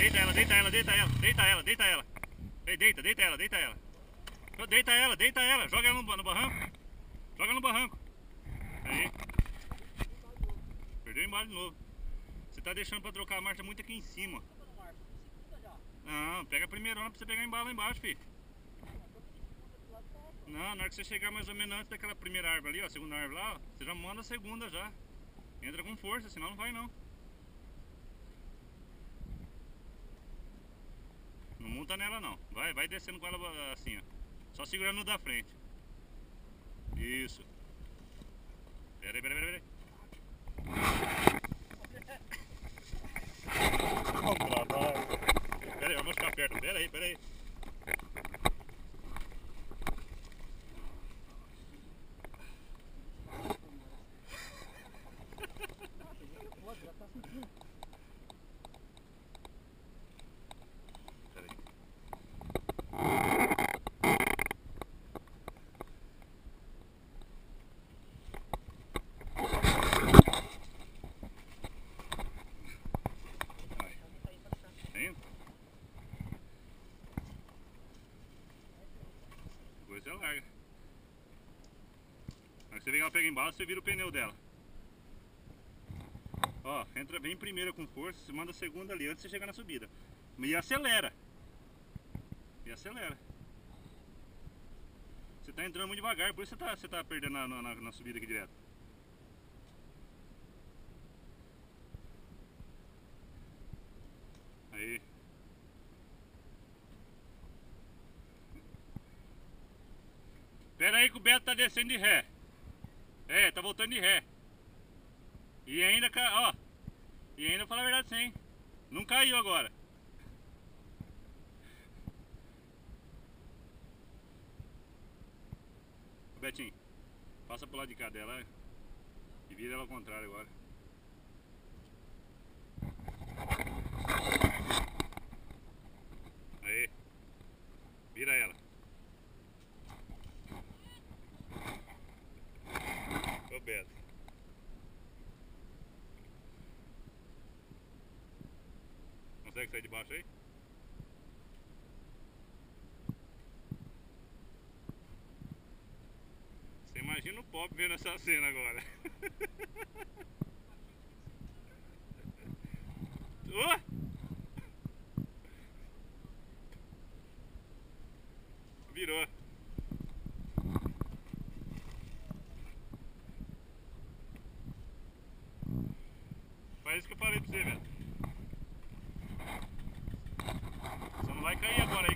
Deita ela, deita ela, deita ela, deita ela, deita ela. Ei, deita ela, deita ela. Deita ela, joga ela no barranco. Joga no barranco. Aí. Perdeu o embalo de novo. Você tá deixando pra trocar a marcha muito aqui em cima. Não, pega a primeirona pra você pegar embalo lá embaixo, filho. Não, na hora que você chegar mais ou menos antes daquela primeira árvore ali, ó, a segunda árvore lá, ó, você já manda a segunda já. Entra com força, senão não vai não. Não monta nela não. Vai descendo com ela assim, ó. Só segurando no da frente. Isso. Pera aí. Bom trabalho. Pera aí, vamos ficar perto. Pera aí. Depois você larga. Aí você vê que ela pega embalo, você vira o pneu dela. Ó, entra bem primeira com força, você manda a segunda ali antes de você chegar na subida. E acelera. Você tá entrando muito devagar, por isso você tá perdendo na subida aqui direto. Aí. Pera aí que o Beto tá descendo de ré. É, tá voltando de ré. E ainda, ó. E ainda, fala a verdade sim. Não caiu agora. Betinho, passa pro lado de cá dela e vira ela ao contrário agora. Aí. Vira ela. Ô Beto. Consegue sair de baixo aí? Você imagina o Pop vendo essa cena agora. Virou. Faz isso que eu falei pra você, velho. Você não vai cair agora aí.